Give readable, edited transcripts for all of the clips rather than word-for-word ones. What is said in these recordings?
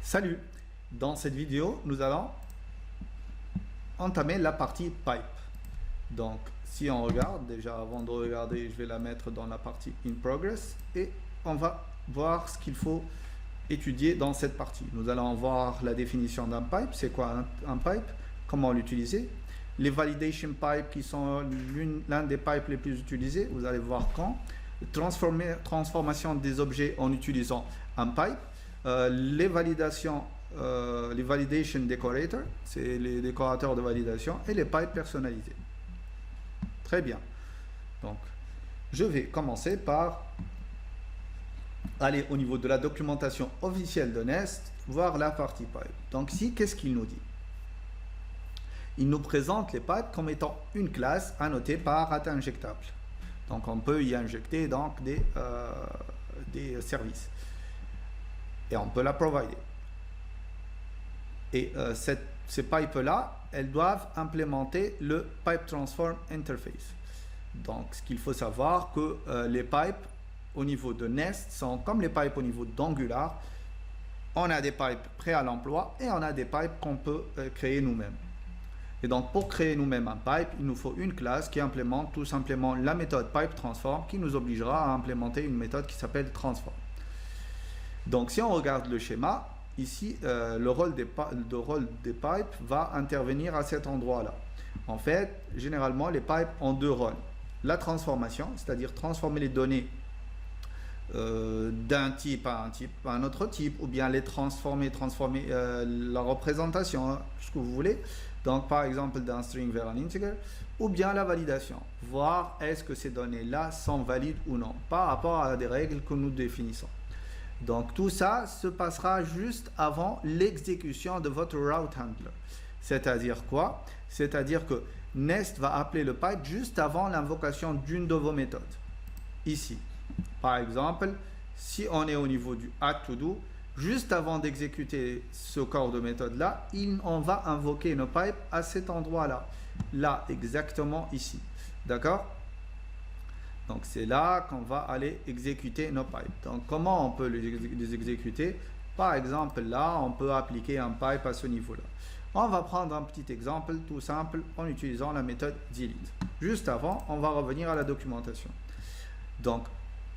Salut! Dans cette vidéo, nous allons entamer la partie pipe. Donc, si on regarde, déjà avant de regarder, je vais la mettre dans la partie in progress et on va voir ce qu'il faut étudier dans cette partie. Nous allons voir la définition d'un pipe, c'est quoi un pipe, comment l'utiliser, les validation pipes qui sont l'un des pipes les plus utilisés, vous allez voir quand, transformation des objets en utilisant un pipe, les validation decorators, c'est les décorateurs de validation, et les pipes personnalisés. Très bien. Donc, je vais commencer par aller au niveau de la documentation officielle de Nest, voir la partie pipe. Donc ici, qu'est-ce qu'il nous dit? Il nous présente les pipes comme étant une classe annotée par at injectable. Donc on peut y injecter donc des services. Et on peut la provider. Et ces pipes-là, elles doivent implémenter le Pipe Transform Interface. Donc, ce qu'il faut savoir, que les pipes au niveau de Nest sont comme les pipes au niveau d'Angular. On a des pipes prêts à l'emploi et on a des pipes qu'on peut créer nous-mêmes. Et donc, pour créer nous-mêmes un pipe, il nous faut une classe qui implémente tout simplement la méthode Pipe Transform qui nous obligera à implémenter une méthode qui s'appelle Transform. Donc, si on regarde le schéma, ici, le rôle des pipes va intervenir à cet endroit-là. En fait, généralement, les pipes ont deux rôles. La transformation, c'est-à-dire transformer les données d'un type à un autre type, ou bien les transformer la représentation, ce que vous voulez. Donc, par exemple, d'un string vers un integer, ou bien la validation. Voir est-ce que ces données-là sont valides ou non, par rapport à des règles que nous définissons. Donc tout ça se passera juste avant l'exécution de votre route handler. C'est-à-dire quoi? C'est-à-dire que Nest va appeler le pipe juste avant l'invocation d'une de vos méthodes. Ici, par exemple, si on est au niveau du add to do, juste avant d'exécuter ce corps de méthode-là, on va invoquer nos pipes à cet endroit-là. Là, exactement ici. D'accord? Donc c'est là qu'on va aller exécuter nos pipes. Donc comment on peut les exécuter? Par exemple, là, on peut appliquer un pipe à ce niveau-là. On va prendre un petit exemple tout simple en utilisant la méthode delete. Juste avant, on va revenir à la documentation. Donc,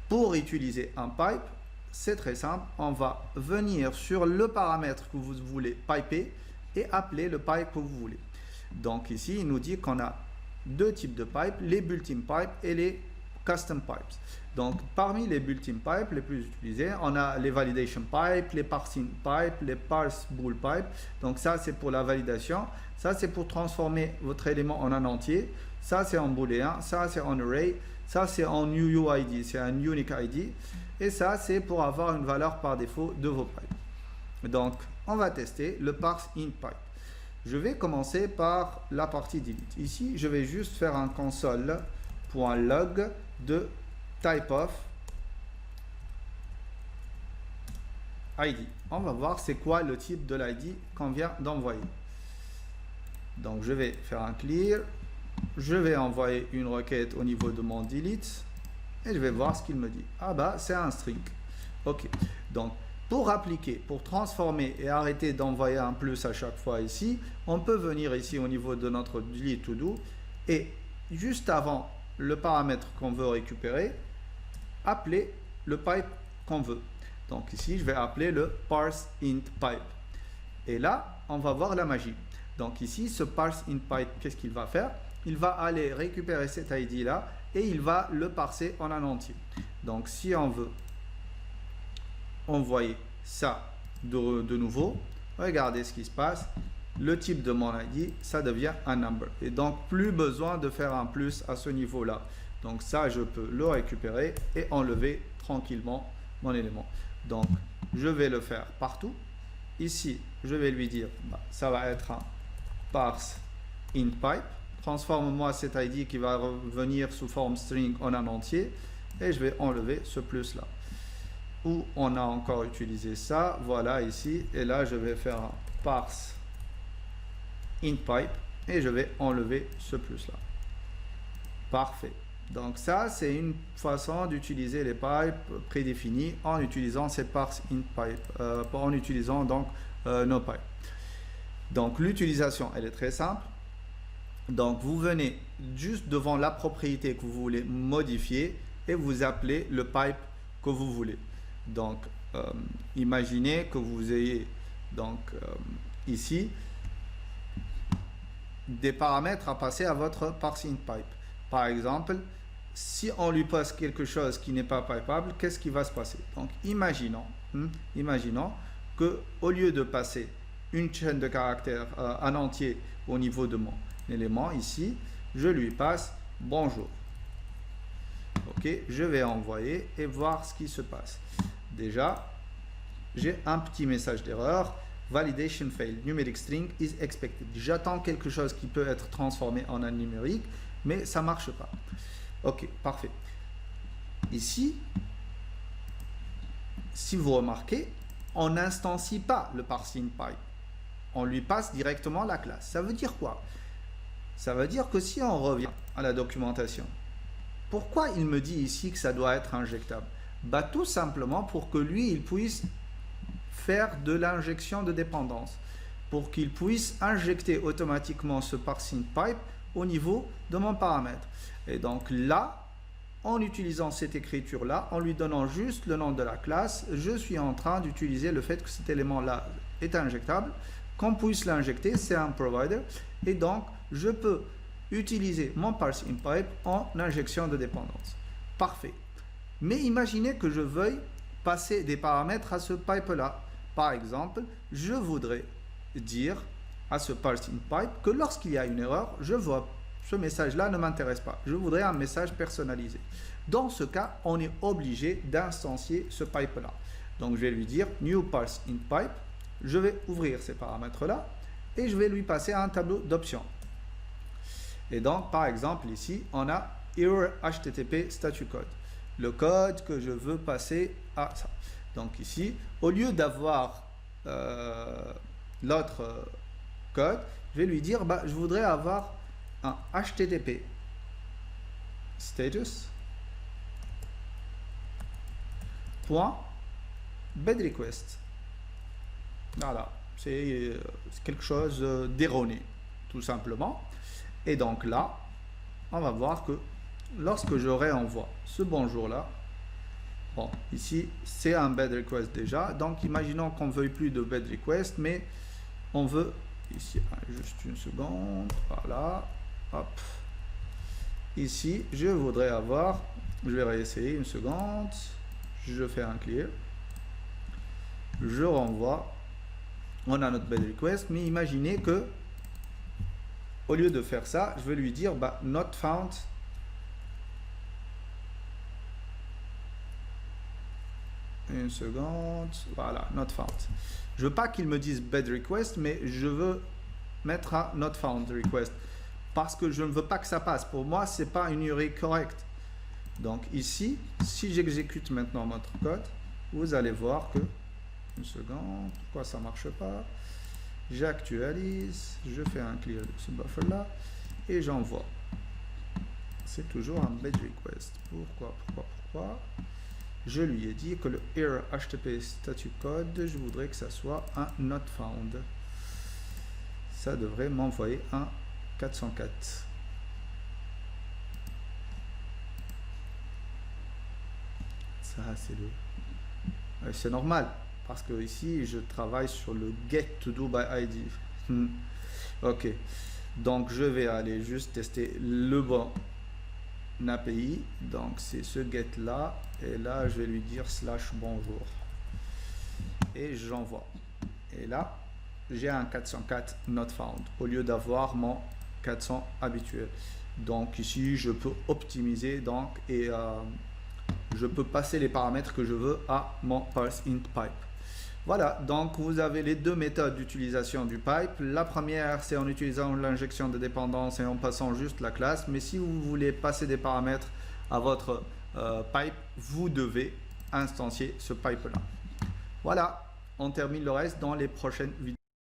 pour utiliser un pipe, c'est très simple. On va venir sur le paramètre que vous voulez piper et appeler le pipe que vous voulez. Donc ici, il nous dit qu'on a deux types de pipes, les built-in pipes et les custom pipes. Donc parmi les built-in pipes les plus utilisés, on a les validation pipes, les parsing pipes, les parse bool pipes. Donc ça c'est pour la validation, ça c'est pour transformer votre élément en un entier, ça c'est en booléen, ça c'est en array, ça c'est en UUID, c'est un unique ID, et ça c'est pour avoir une valeur par défaut de vos pipes. Donc on va tester le parse int pipe. Je vais commencer par la partie delete. Ici je vais juste faire un console.log de typeof ID. On va voir c'est quoi le type de l'ID qu'on vient d'envoyer. Donc je vais faire un clear, je vais envoyer une requête au niveau de mon delete et je vais voir ce qu'il me dit. Ah bah c'est un string. Ok, donc pour appliquer, pour transformer et arrêter d'envoyer un plus à chaque fois ici, on peut venir ici au niveau de notre delete to do et juste avant le paramètre qu'on veut récupérer, appeler le pipe qu'on veut. Donc ici, je vais appeler le parse int pipe. Et là, on va voir la magie. Donc ici, ce parse int pipe, qu'est-ce qu'il va faire? Il va aller récupérer cet ID là et il va le parser en un entier. Donc si on veut envoyer ça de nouveau, regardez ce qui se passe. Le type de mon ID, ça devient un number. Et donc, plus besoin de faire un plus à ce niveau-là. Donc, ça, je peux le récupérer et enlever tranquillement mon élément. Donc, je vais le faire partout. Ici, je vais lui dire, ça va être un parse int pipe. Transforme-moi cet ID qui va revenir sous forme string en un entier. Et je vais enlever ce plus-là. Où on a encore utilisé ça. Voilà, ici. Et là, je vais faire un parse int pipe et je vais enlever ce plus là. Parfait. Donc ça, c'est une façon d'utiliser les pipes prédéfinis en utilisant ces parse in pipe, en utilisant donc nos pipes. Donc l'utilisation, elle est très simple. Donc vous venez juste devant la propriété que vous voulez modifier et vous appelez le pipe que vous voulez. Donc imaginez que vous ayez donc ici des paramètres à passer à votre parse in pipe. Par exemple, si on lui passe quelque chose qui n'est pas pipeable, qu'est-ce qui va se passer? Donc imaginons que au lieu de passer une chaîne de caractères en entier au niveau de mon élément ici, je lui passe bonjour. Ok, je vais envoyer et voir ce qui se passe. Déjà, j'ai un petit message d'erreur. Validation failed. Numeric string is expected. J'attends quelque chose qui peut être transformé en un numérique, mais ça marche pas. Ok, parfait. Ici, si vous remarquez, on n'instancie pas le parsing pipe. On lui passe directement la classe. Ça veut dire quoi? Ça veut dire que si on revient à la documentation, pourquoi il me dit ici que ça doit être injectable? Bah, tout simplement pour que lui, il puisse faire de l'injection de dépendance, pour qu'il puisse injecter automatiquement ce parsing pipe au niveau de mon paramètre. Et donc là, en utilisant cette écriture-là, en lui donnant juste le nom de la classe, je suis en train d'utiliser le fait que cet élément-là est injectable. Qu'on puisse l'injecter, c'est un provider. Et donc, je peux utiliser mon parsing pipe en injection de dépendance. Parfait. Mais imaginez que je veuille passer des paramètres à ce pipe-là. Par exemple, je voudrais dire à ce parsing pipe que lorsqu'il y a une erreur, je vois ce message-là ne m'intéresse pas. Je voudrais un message personnalisé. Dans ce cas, on est obligé d'instancier ce pipe-là. Donc, je vais lui dire new parsing pipe. Je vais ouvrir ces paramètres-là et je vais lui passer un tableau d'options. Et donc, par exemple, ici, on a error HTTP statut code. Le code que je veux passer à ça. Donc ici, au lieu d'avoir l'autre code, je vais lui dire, bah, je voudrais avoir un HTTP status point bed request. Voilà, c'est quelque chose d'erroné, tout simplement. Et donc là, on va voir que lorsque je réenvoie ce bonjour là, bon, ici c'est un bed request déjà, donc imaginons qu'on ne veuille plus de bed request, mais on veut ici, juste une seconde, voilà, hop, ici je voudrais avoir, je vais réessayer une seconde, je fais un clear, je renvoie, on a notre bed request, mais imaginez que au lieu de faire ça, je vais lui dire bah, not found. Une seconde, voilà, not found. Je veux pas qu'il me dise bed request, mais je veux mettre un not found request parce que je ne veux pas que ça passe. Pour moi, c'est pas une URI correcte. Donc ici, si j'exécute maintenant notre code, vous allez voir que une seconde, pourquoi ça marche pas? J'actualise, je fais un clear de ce buffer là et j'envoie. C'est toujours un bed request. Pourquoi? Je lui ai dit que le error HTTP statut code, je voudrais que ça soit un not found. Ça devrait m'envoyer un 404. Ça, c'est le... c'est normal. Parce que ici, je travaille sur le get to do by ID. Ok. Donc, je vais aller juste tester le bon API. Donc, c'est ce get là. Et là, je vais lui dire / bonjour. Et j'envoie. Et là, j'ai un 404 not found au lieu d'avoir mon 400 habituel. Donc, ici, je peux optimiser donc et je peux passer les paramètres que je veux à mon parsing pipe. Voilà, donc vous avez les deux méthodes d'utilisation du pipe. La première, c'est en utilisant l'injection de dépendance et en passant juste la classe. Mais si vous voulez passer des paramètres à votre pipe, vous devez instancier ce pipe-là. Voilà, on termine le reste dans les prochaines vidéos.